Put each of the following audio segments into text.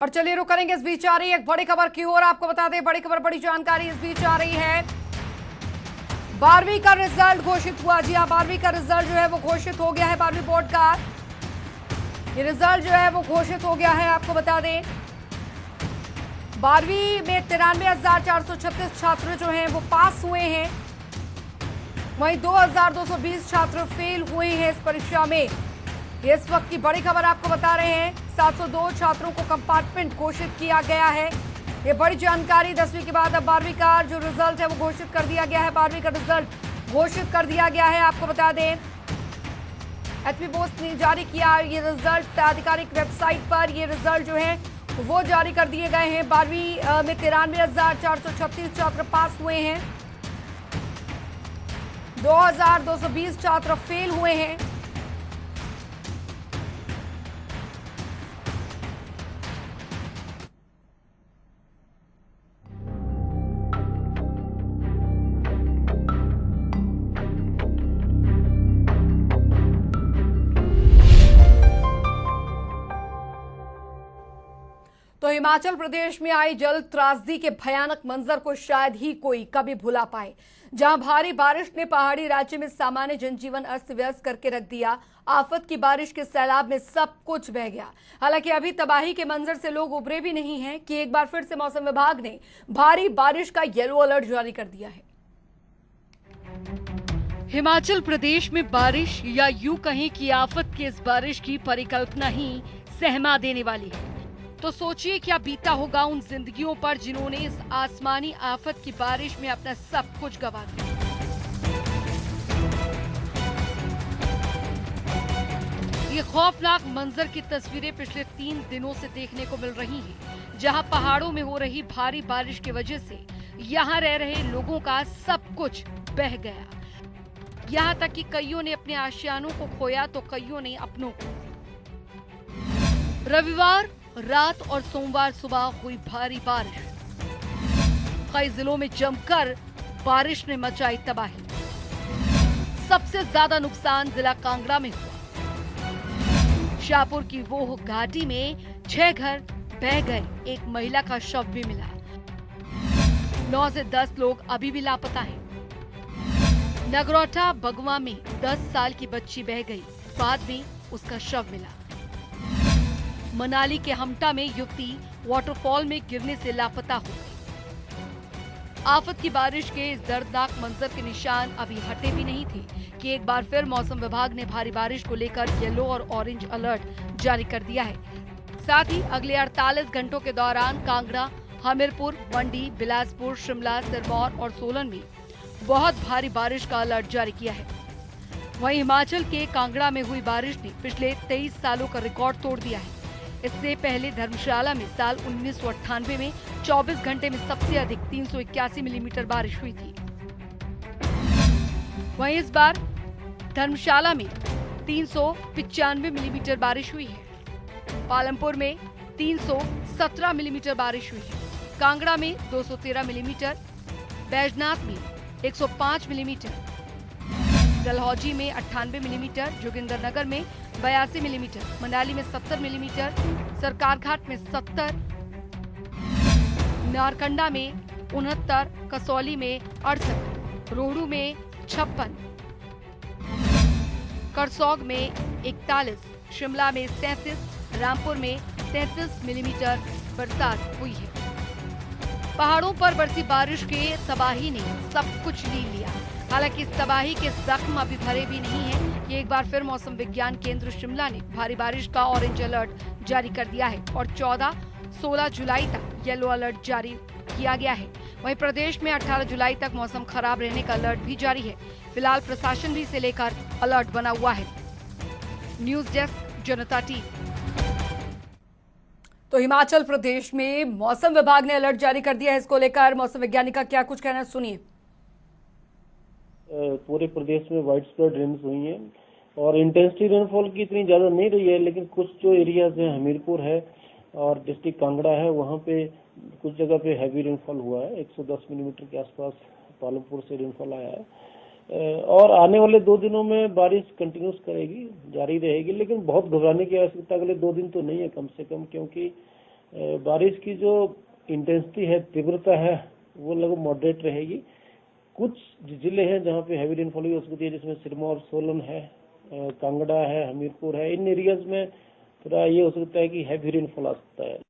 और चलिए रुक करेंगे। इस बीच आ रही है एक बड़ी खबर की ओर। आपको बता दें बड़ी खबर, बड़ी जानकारी इस बीच आ रही है। 12वीं का रिजल्ट घोषित हुआ। जी हाँ, 12वीं का रिजल्ट जो है वो घोषित हो गया है। 12वीं बोर्ड का ये रिजल्ट जो है वो घोषित हो गया है। आपको बता दें 12वीं में 93,436 छात्र जो हैं वो पास हुए हैं। वहीं 2,220 छात्र फेल हुए हैं इस परीक्षा में। ये इस वक्त की बड़ी खबर आपको बता रहे हैं। 702 छात्रों को कंपार्टमेंट घोषित किया गया है। ये बड़ी जानकारी। 10वीं के बाद अब 12वीं का जो रिजल्ट है वो घोषित कर दिया गया है। 12वीं का रिजल्ट घोषित कर दिया गया है। आपको बता दें एचपी बोर्ड ने जारी किया ये रिजल्ट। आधिकारिक वेबसाइट पर ये रिजल्ट जो है वो जारी कर दिए गए हैं। 12वीं में 93,436 छात्र पास हुए हैं। 2,220 छात्र फेल हुए हैं। तो हिमाचल प्रदेश में आई जल त्रासदी के भयानक मंजर को शायद ही कोई कभी भुला पाए, जहां भारी बारिश ने पहाड़ी राज्य में सामान्य जनजीवन अस्त व्यस्त करके रख दिया। आफत की बारिश के सैलाब में सब कुछ बह गया। हालांकि अभी तबाही के मंजर से लोग उबरे भी नहीं हैं कि एक बार फिर से मौसम विभाग ने भारी बारिश का येलो अलर्ट जारी कर दिया है। हिमाचल प्रदेश में बारिश या यूं कहें कि आफत की इस बारिश की परिकल्पना ही सहमा देने वाली है। तो सोचिए क्या बीता होगा उन जिंदगियों पर जिन्होंने इस आसमानी आफत की बारिश में अपना सब कुछ गंवा दिया। ये खौफनाक मंजर की तस्वीरें पिछले 3 दिनों से देखने को मिल रही हैं, जहां पहाड़ों में हो रही भारी बारिश की वजह से यहां रह रहे लोगों का सब कुछ बह गया। यहां तक कि कईयों ने अपने आशियानों को खोया तो कईयों ने अपनों को। रविवार रात और सोमवार सुबह हुई भारी बारिश। कई जिलों में जमकर बारिश ने मचाई तबाही। सबसे ज्यादा नुकसान जिला कांगड़ा में हुआ। शाहपुर की वोह घाटी में 6 घर बह गए। एक महिला का शव भी मिला। 9 से 10 लोग अभी भी लापता हैं। नगरोटा बगवा में 10 साल की बच्ची बह गई। बाद में उसका शव मिला। मनाली के हमटा में युवती वाटरफॉल में गिरने से लापता हो गई। आफत की बारिश के इस दर्दनाक मंजर के निशान अभी हटे भी नहीं थे कि एक बार फिर मौसम विभाग ने भारी बारिश को लेकर येलो और ऑरेंज अलर्ट जारी कर दिया है। साथ ही अगले 48 घंटों के दौरान कांगड़ा, हमीरपुर, मंडी, बिलासपुर, शिमला, सिरमौर और सोलन में बहुत भारी बारिश का अलर्ट जारी किया है। वहीं हिमाचल के कांगड़ा में हुई बारिश ने पिछले 23 सालों का रिकॉर्ड तोड़ दिया है। इससे पहले धर्मशाला में साल 1998 में 24 घंटे में सबसे अधिक 381 मिलीमीटर बारिश हुई थी। वहीं इस बार धर्मशाला में 395 मिलीमीटर बारिश हुई है। पालमपुर में 317 मिलीमीटर बारिश हुई है। कांगड़ा में 213 मिलीमीटर, बैजनाथ में 105 मिलीमीटर, डलहौजी में 98 मिलीमीटर, जोगिंद्रनगर में 82 मिलीमीटर, मनाली में 70 मिलीमीटर, सरकारघाट में 70, नारकंडा में 69, कसौली में 68, रोहड़ू में 56, करसौग में 41, शिमला में 37, रामपुर में 33 मिलीमीटर बरसात हुई है। पहाड़ों पर बरसी बारिश के तबाही ने सब कुछ ली लिया। हालांकि इस तबाही के जख्म अभी भरे भी नहीं है कि एक बार फिर मौसम विज्ञान केंद्र शिमला ने भारी बारिश का ऑरेंज अलर्ट जारी कर दिया है और 14-16 जुलाई तक येलो अलर्ट जारी किया गया है। वहीं प्रदेश में 18 जुलाई तक मौसम खराब रहने का अलर्ट भी जारी है। फिलहाल प्रशासन भी इसे लेकर अलर्ट बना हुआ है। न्यूज डेस्क, जनता टीवी। तो हिमाचल प्रदेश में मौसम विभाग ने अलर्ट जारी कर दिया है। इसको लेकर मौसम वैज्ञानिक का क्या कुछ कहना है, सुनिए। पूरे प्रदेश में वाइड स्प्रेड रेन्स हुई है और इंटेंसिटी रेनफॉल की इतनी ज्यादा नहीं रही है, लेकिन कुछ जो एरियाज है, हमीरपुर है और डिस्ट्रिक्ट कांगड़ा है, वहाँ पे कुछ जगह पे हैवी रेनफॉल हुआ है। 110 मिलीमीटर के आसपास पालमपुर से रेनफॉल आया है और आने वाले 2 दिनों में बारिश कंटिन्यूस करेगी, जारी रहेगी। लेकिन बहुत घबराने की आवश्यकता अगले 2 दिन तो नहीं है कम से कम, क्योंकि बारिश की जो इंटेंसिटी है, तीव्रता है, वो लगभग मॉडरेट रहेगी। कुछ जिले हैं जहाँ पे हैवी रेनफॉल हो सकती है, जिसमें सिरमौर, सोलन है, कांगड़ा है, हमीरपुर है। इन एरियाज में थोड़ा ये हो सकता है कि हैवी रेनफॉल आ सकता है।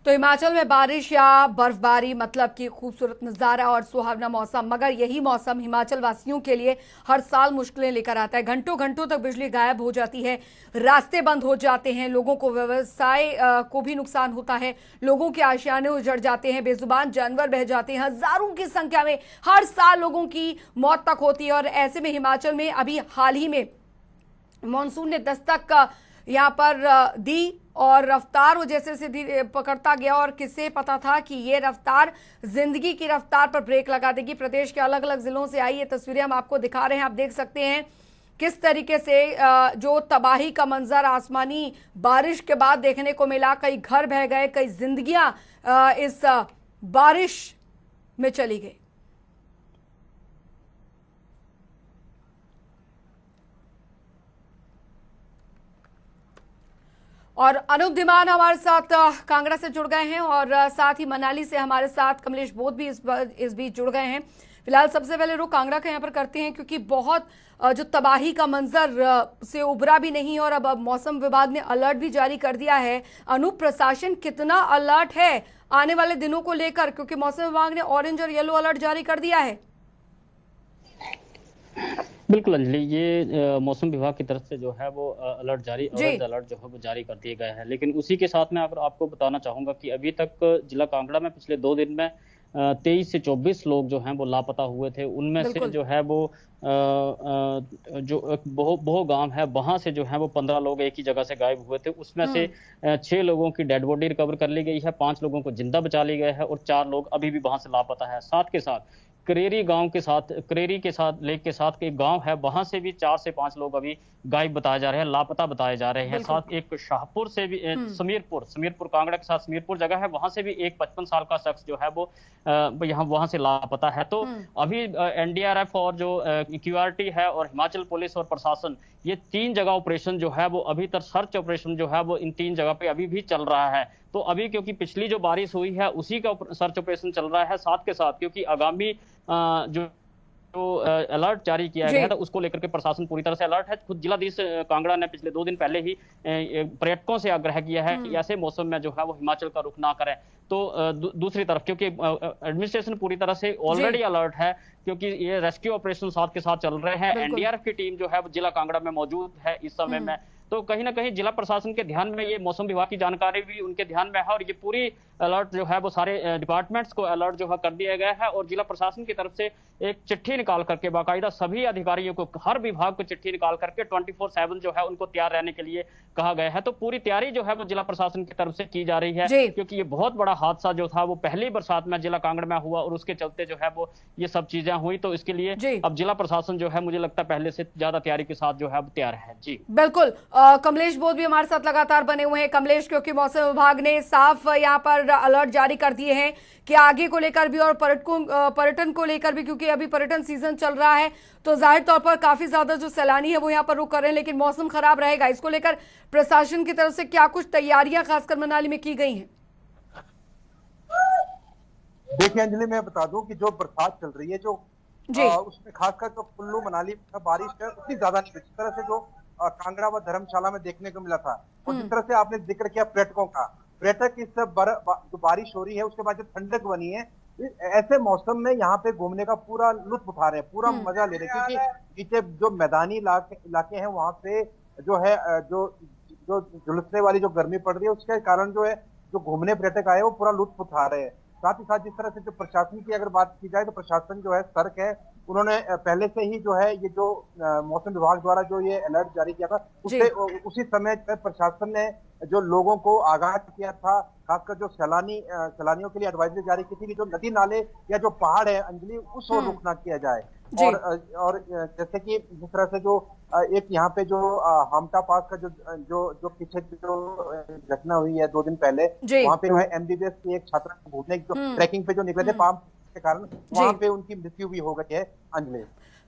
तो हिमाचल में बारिश या बर्फबारी मतलब कि खूबसूरत नज़ारा और सुहावना मौसम, मगर यही मौसम हिमाचल वासियों के लिए हर साल मुश्किलें लेकर आता है। घंटों घंटों तक बिजली गायब हो जाती है, रास्ते बंद हो जाते हैं, लोगों को व्यवसाय को भी नुकसान होता है, लोगों के आशियाने उजड़ जाते हैं, बेजुबान जानवर बह जाते हैं, हजारों की संख्या में हर साल लोगों की मौत तक होती है। और ऐसे में हिमाचल में अभी हाल ही में मानसून ने दस्तक यहाँ पर दी और रफ्तार वो जैसे से पकड़ता गया, और किसे पता था कि ये रफ्तार जिंदगी की रफ्तार पर ब्रेक लगा देगी। प्रदेश के अलग अलग जिलों से आई ये तस्वीरें हम आपको दिखा रहे हैं। आप देख सकते हैं किस तरीके से जो तबाही का मंजर आसमानी बारिश के बाद देखने को मिला। कई घर बह गए, कई जिंदगियां इस बारिश में चली गई। और अनूप धीमान हमारे साथ कांगड़ा से जुड़ गए हैं, और साथ ही मनाली से हमारे साथ कमलेश बोध भी इस बीच जुड़ गए हैं। फिलहाल सबसे पहले रुख कांगड़ा का यहाँ पर करते हैं, क्योंकि बहुत जो तबाही का मंजर से उभरा भी नहीं, और अब मौसम विभाग ने अलर्ट भी जारी कर दिया है। अनूप, प्रशासन कितना अलर्ट है आने वाले दिनों को लेकर, क्योंकि मौसम विभाग ने ऑरेंज और येलो अलर्ट जारी कर दिया है? बिल्कुल अंजलि, ये मौसम विभाग की तरफ से जो है वो अलर्ट जारी, ऑरेंज अलर्ट जो है वो जारी कर दिए गए हैं। लेकिन उसी के साथ में अगर आपको बताना चाहूंगा कि अभी तक जिला कांगड़ा में पिछले 2 दिन में 23 से 24 लोग जो हैं वो लापता हुए थे। उनमें से जो है वो जो बोहो गांव है, वहां से जो है वो 15 लोग एक ही जगह से गायब हुए थे। उसमें से 6 लोगों की डेड बॉडी रिकवर कर ली गई है, 5 लोगों को जिंदा बचा लिया गया है और 4 लोग अभी भी वहां से लापता है। साथ के साथ करेरी के साथ लेक के साथ एक गांव है, वहां से भी 4 से 5 लोग अभी गायब बताए जा रहे हैं, लापता बताए जा रहे हैं। साथ एक शाहपुर से भी समीरपुर कांगड़ा के साथ समीरपुर जगह है, वहां से भी एक 55 साल का शख्स जो है वो वहां से लापता है। तो अभी एनडीआरएफ और जो क्यूआरटी है और हिमाचल पुलिस और प्रशासन, ये 3 जगह ऑपरेशन जो है वो अभी तक सर्च ऑपरेशन जो है वो इन 3 जगह पे अभी भी चल रहा है। तो अभी क्योंकि पिछली जो बारिश हुई है उसी का सर्च ऑपरेशन चल रहा है, साथ के साथ क्योंकि आगामी जो अलर्ट जारी किया गया था उसको लेकर के प्रशासन पूरी तरह से अलर्ट है। खुद जिलाधीश कांगड़ा ने पिछले 2 दिन पहले ही पर्यटकों से आग्रह किया है कि ऐसे मौसम में जो है वो हिमाचल का रुख ना करें। तो दूसरी तरफ क्योंकि एडमिनिस्ट्रेशन पूरी तरह से ऑलरेडी अलर्ट है, क्योंकि ये रेस्क्यू ऑपरेशन साथ के साथ चल रहे हैं। एनडीआरएफ की टीम जो है वो जिला कांगड़ा में मौजूद है इस समय में। तो कहीं ना कहीं जिला प्रशासन के ध्यान में ये मौसम विभाग की जानकारी भी उनके ध्यान में है, और ये पूरी अलर्ट जो है वो सारे डिपार्टमेंट्स को अलर्ट जो है कर दिया गया है। और जिला प्रशासन की तरफ से एक चिट्ठी निकाल करके बाकायदा सभी अधिकारियों को, हर विभाग को चिट्ठी निकाल करके 24/7 जो है उनको तैयार रहने के लिए कहा गया है। तो पूरी तैयारी जो है वो जिला प्रशासन की तरफ से की जा रही है, क्योंकि ये बहुत बड़ा हादसा जो था वो पहली बरसात में जिला कांगड़ा में हुआ और उसके चलते जो है वो ये सब चीजें हुई। तो इसके लिए अब जिला प्रशासन जो है मुझे लगता है पहले से ज्यादा तैयारी के साथ जो है तैयार है। जी बिल्कुल। कमलेश बोध भी हमारे साथ लगातार बने हुए हैं। कमलेश, क्योंकि मौसम विभाग ने साफ यहाँ पर अलर्ट जारी कर दिए हैं कि आगे को लेकर भी और पर्यटन को लेकर भी, क्योंकि अभी पर्यटन सीजन चल रहा है, तो जाहिर तौर पर काफी ज्यादा जो सैलानी है वो यहाँ पर रुक कर रहे हैं, लेकिन मौसम खराब रहेगा। इसको लेकर प्रशासन की तरफ से क्या कुछ तैयारियां खासकर मनाली में की गई हैं? देखिए अंजलि, मैं बता दूं कि जो बरसात चल रही है जो उसमें खासकर जो कुल्लू मनाली में बारिश है उतनी ज्यादा नहीं, जिस तरह से जो कांगड़ा व धर्मशाला में देखने को मिला था, और जिस तरह से आपने जिक्र किया पर्यटकों का, पर्यटक इस जो बारिश हो रही है उसके बाद जो ठंडक बनी है, ऐसे मौसम में यहाँ पे घूमने का पूरा लुत्फ उठा रहे हैं, पूरा मजा ले रहे हैं। क्योंकि नीचे जो मैदानी इलाके हैं वहां पे जो है जो झुलसने वाली जो गर्मी पड़ रही है उसके कारण जो है जो घूमने पर्यटक आए वो पूरा लुत्फ उठा रहे हैं। साथ ही साथ जिस तरह से जो प्रशासन की अगर बात की जाए तो प्रशासन जो है सतर्क है। उन्होंने पहले से ही जो है ये जो मौसम विभाग द्वारा जो ये अलर्ट जारी किया था उसी समय प्रशासन ने जो लोगों को आगाह किया था, खासकर जो सैलानियों के लिए एडवाइजरी जारी की थी कि जो नदी नाले या जो पहाड़ है अंजलि उस ओर रुख ना किया जाए। और जैसे कि जिस तरह से जो एक यहाँ पे जो हामटा पास का जो पीछे जो घटना हुई है 2 दिन पहले, वहाँ पे जो है एमबीबीएस की एक छात्रा घूमने जो ट्रैकिंग पे जो निकले थे पाम के कारण, वहाँ पे उनकी मृत्यु भी हो गई है अंजलि।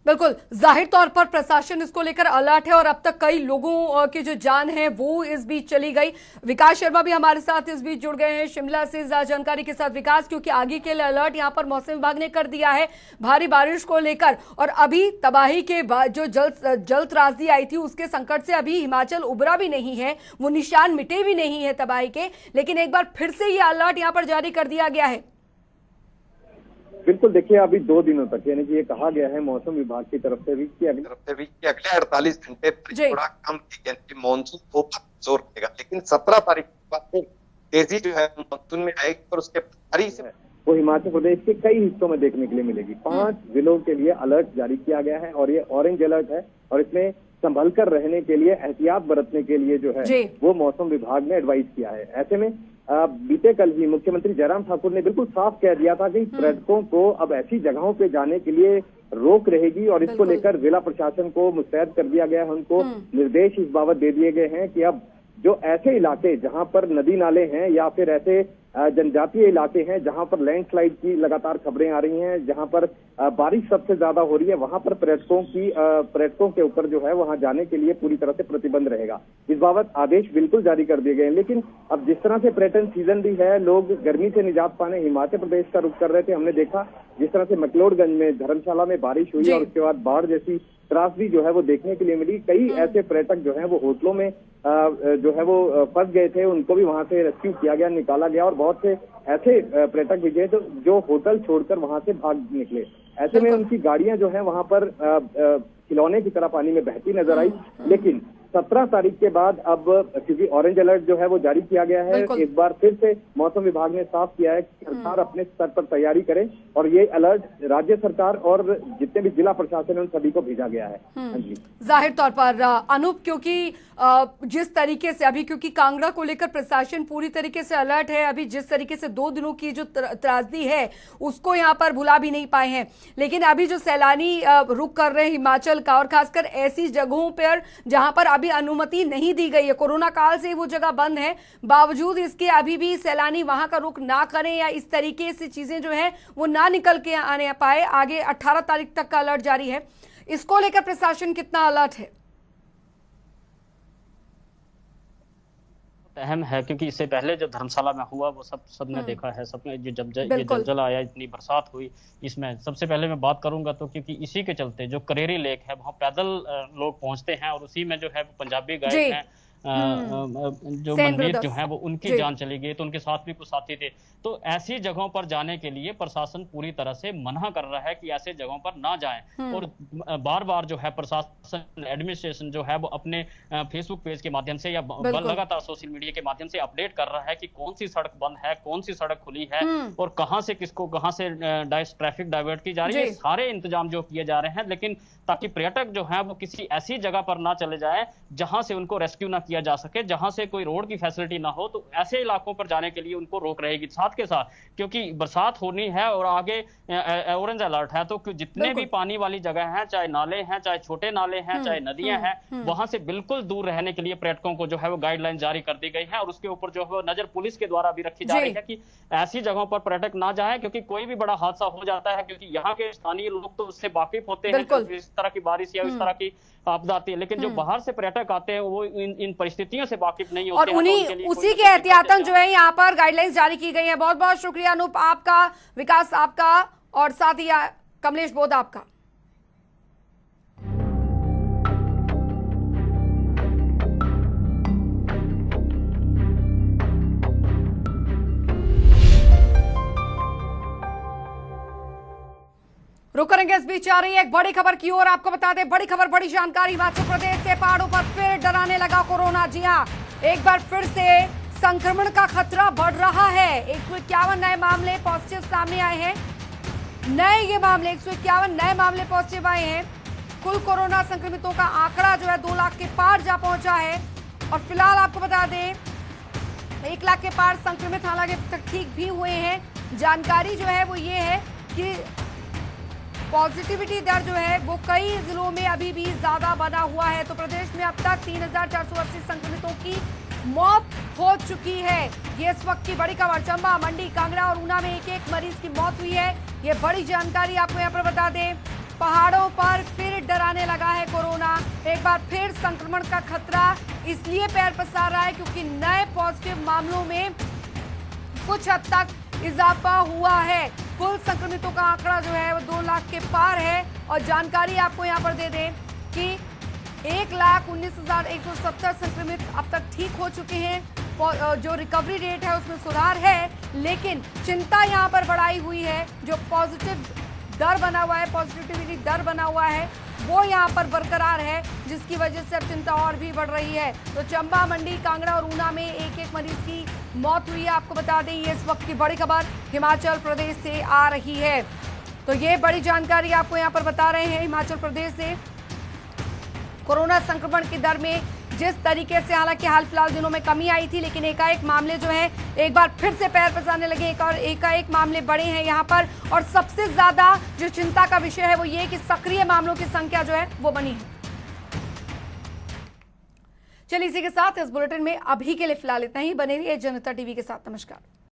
बिल्कुल, जाहिर तौर पर प्रशासन इसको लेकर अलर्ट है और अब तक कई लोगों की जो जान है वो इस बीच चली गई। विकास शर्मा भी हमारे साथ इस बीच जुड़ गए हैं शिमला से जानकारी के साथ। विकास, क्योंकि आगे के लिए अलर्ट यहां पर मौसम विभाग ने कर दिया है भारी बारिश को लेकर, और अभी तबाही के बाद जो जल त्रासदी आई थी उसके संकट से अभी हिमाचल उबरा भी नहीं है, वो निशान मिटे भी नहीं है तबाही के, लेकिन एक बार फिर से ये अलर्ट यहाँ पर जारी कर दिया गया है। बिल्कुल, देखिए अभी 2 दिनों तक यानी कि ये कहा गया है मौसम विभाग की तरफ से भी कि अगले 48 घंटे थोड़ा कम मानसून थोड़ा जोर रहेगा, लेकिन 17 तारीख के बाद फिर तेजी जो है मानसून में आएगी और उसके बारिश वो हिमाचल प्रदेश के कई हिस्सों में देखने के लिए मिलेगी। 5 जिलों के लिए अलर्ट जारी किया गया है और ये ऑरेंज अलर्ट है और इसमें संभल कर रहने के लिए, एहतियात बरतने के लिए जो है वो मौसम विभाग ने एडवाइस किया है। ऐसे में बीते कल ही मुख्यमंत्री जयराम ठाकुर ने बिल्कुल साफ कह दिया था कि पर्यटकों को अब ऐसी जगहों पे जाने के लिए रोक रहेगी और इसको लेकर जिला प्रशासन को मुस्तैद कर दिया गया है। उनको निर्देश इस बाबत दे दिए गए हैं कि अब जो ऐसे इलाके जहां पर नदी नाले हैं या फिर ऐसे जनजातीय इलाके हैं जहां पर लैंडस्लाइड की लगातार खबरें आ रही हैं, जहां पर बारिश सबसे ज्यादा हो रही है, वहां पर पर्यटकों के ऊपर जो है वहां जाने के लिए पूरी तरह से प्रतिबंध रहेगा। इस बाबत आदेश बिल्कुल जारी कर दिए गए हैं। लेकिन अब जिस तरह से पर्यटन सीजन भी है, लोग गर्मी से निजात पाने हिमाचल प्रदेश का रुख कर रहे थे। हमने देखा जिस तरह से मैक्लोडगंज में, धर्मशाला में बारिश हुई और उसके बाद बाढ़ जैसी त्रासदी जो है वो देखने के लिए मिली। कई ऐसे पर्यटक जो है वो होटलों में जो है वो फंस गए थे, उनको भी वहां से रेस्क्यू किया गया, निकाला गया और बहुत से ऐसे पर्यटक भी थे जो होटल छोड़कर वहां से भाग निकले। ऐसे में उनकी गाड़ियां जो है वहां पर खिलौने की तरह पानी में बहती नजर आई। लेकिन 17 तारीख के बाद अब क्योंकि ऑरेंज अलर्ट जो है वो जारी किया गया है, एक बार फिर से मौसम विभाग ने साफ किया है कि सरकार अपने स्तर पर तैयारी करे और ये अलर्ट राज्य सरकार और जितने भी जिला प्रशासन है उन सभी को भेजा गया है। जाहिर तौर पर अनूप, क्योंकि जिस तरीके से अभी, क्योंकि कांगड़ा को लेकर प्रशासन पूरी तरीके से अलर्ट है, अभी जिस तरीके से 2 दिनों की जो त्रासदी है उसको यहाँ पर भुला भी नहीं पाए हैं, लेकिन अभी जो सैलानी रुक कर रहे हैं हिमाचल का, और खासकर ऐसी जगहों पर जहां पर अभी अनुमति नहीं दी गई है, कोरोना काल से वो जगह बंद है, बावजूद इसके अभी भी सैलानी वहां का रुख ना करें या इस तरीके से चीजें जो है वो ना निकल के आने पाए। आगे 18 तारीख तक का अलर्ट जारी है, इसको लेकर प्रशासन कितना अलर्ट है? अहम है, क्योंकि इससे पहले जो धर्मशाला में हुआ वो सबने देखा है, सबने जो जब ये जलजल आया, इतनी बरसात हुई, इसमें सबसे पहले मैं बात करूंगा तो क्योंकि इसी के चलते जो करेरी लेक है वहां पैदल लोग पहुंचते हैं और उसी में जो है पंजाबी गाइड हैं जो मनमीत जो है वो उनकी जान चली गई, तो उनके साथ भी कुछ साथी थे। तो ऐसी जगहों पर जाने के लिए प्रशासन पूरी तरह से मना कर रहा है कि ऐसे जगहों पर ना जाएं और बार बार जो है प्रशासन एडमिनिस्ट्रेशन जो है वो अपने फेसबुक पेज के माध्यम से या लगातार सोशल मीडिया के माध्यम से अपडेट कर रहा है कि कौन सी सड़क बंद है, कौन सी सड़क खुली है और कहां से किसको कहां से ट्रैफिक डाइवर्ट की जा रही है। सारे इंतजाम जो किए जा रहे हैं, लेकिन ताकि पर्यटक जो है वो किसी ऐसी जगह पर ना चले जाए जहां से उनको रेस्क्यू ना किया जा सके, जहां से कोई रोड की फैसिलिटी ना हो, तो ऐसे इलाकों पर जाने के लिए उनको रोक रहेगी। साथ के साथ क्योंकि बरसात होनी है और आगे ऑरेंज अलर्ट है, तो जितने भी पानी वाली जगह हैं, चाहे नाले हैं, चाहे छोटे नाले हैं, चाहे नदियां हैं, वहां से बिल्कुल दूर रहने के लिए पर्यटकों को जो है वो गाइडलाइन जारी कर दी गई है और उसके ऊपर जो है नजर पुलिस के द्वारा भी रखी जा रही है कि ऐसी जगहों पर पर्यटक ना जाए, क्योंकि कोई भी बड़ा हादसा हो जाता है, क्योंकि यहाँ के स्थानीय लोग तो उससे वाकिफ होते हैं इस तरह की बारिश या इस तरह की आपदा आती है, लेकिन जो बाहर से पर्यटक आते हैं वो इन परिस्थितियों से वाकिफ नहीं होते और उन्हीं उसी के एहतियातन जो है यहाँ पर गाइडलाइंस जारी की गई है। बहुत बहुत शुक्रिया अनूप आपका, विकास आपका और साथ ही कमलेश बोध आपका। रुक करेंगे, इस बीच आ रही है एक बड़ी खबर की ओर। आपको बता दें, बड़ी खबर, बड़ी जानकारी, हिमाचल प्रदेश के पहाड़ों पर फिर डराने लगा कोरोना। जी हां, एक बार फिर से संक्रमण का खतरा बढ़ रहा है। 151 नए मामले पॉजिटिव सामने आए हैं। 151 नए मामले पॉजिटिव आए हैं। कुल कोरोना संक्रमितों का आंकड़ा जो है 2 लाख के पार जा पहुंचा है और फिलहाल आपको बता दें 1 लाख के पार संक्रमित हालांकि तक ठीक भी हुए हैं। जानकारी जो है वो ये है कि पॉजिटिविटी दर जो है वो कई जिलों में अभी भी ज्यादा बना हुआ है। तो प्रदेश में अब तक 3480 संक्रमितों की मौत हो चुकी है। ये इस वक्त की बड़ी खबर। चंबा, मंडी, कांगड़ा और ऊना में एक एक मरीज की मौत हुई है। ये बड़ी जानकारी आपको यहाँ पर बता दें। पहाड़ों पर फिर डराने लगा है कोरोना। एक बार फिर संक्रमण का खतरा इसलिए पैर पसार रहा है क्योंकि नए पॉजिटिव मामलों में कुछ हद तक इजाफा हुआ है। कुल संक्रमितों का आंकड़ा जो है वो 2 लाख के पार है। और जानकारी आपको यहां पर दे दें कि 1,19,170 संक्रमित अब तक ठीक हो चुके हैं। जो रिकवरी रेट है उसमें सुधार है, लेकिन चिंता यहां पर बढ़ाई हुई है। जो पॉजिटिव दर बना हुआ है, पॉजिटिविटी दर बना हुआ है, वो यहां पर बरकरार है, जिसकी वजह से अब चिंता और भी बढ़ रही है। तो चंबा, मंडी, कांगड़ा और ऊना में एक मरीज की मौत हुई है। आपको बता दें ये इस वक्त की बड़ी खबर हिमाचल प्रदेश से आ रही है। तो ये बड़ी जानकारी आपको यहां पर बता रहे हैं। हिमाचल प्रदेश से कोरोना संक्रमण की दर में जिस तरीके से हालांकि हाल फिलहाल दिनों में कमी आई थी, लेकिन एकाएक मामले जो है एक बार फिर से पैर पसारने लगे। एकाएक मामले बढ़े हैं यहाँ पर। और सबसे ज्यादा जो चिंता का विषय है वो ये कि सक्रिय मामलों की संख्या जो है वो बनी है। चलिए इसी के साथ इस बुलेटिन में अभी के लिए फिलहाल इतना ही। बने रहिए जनता टीवी के साथ। नमस्कार।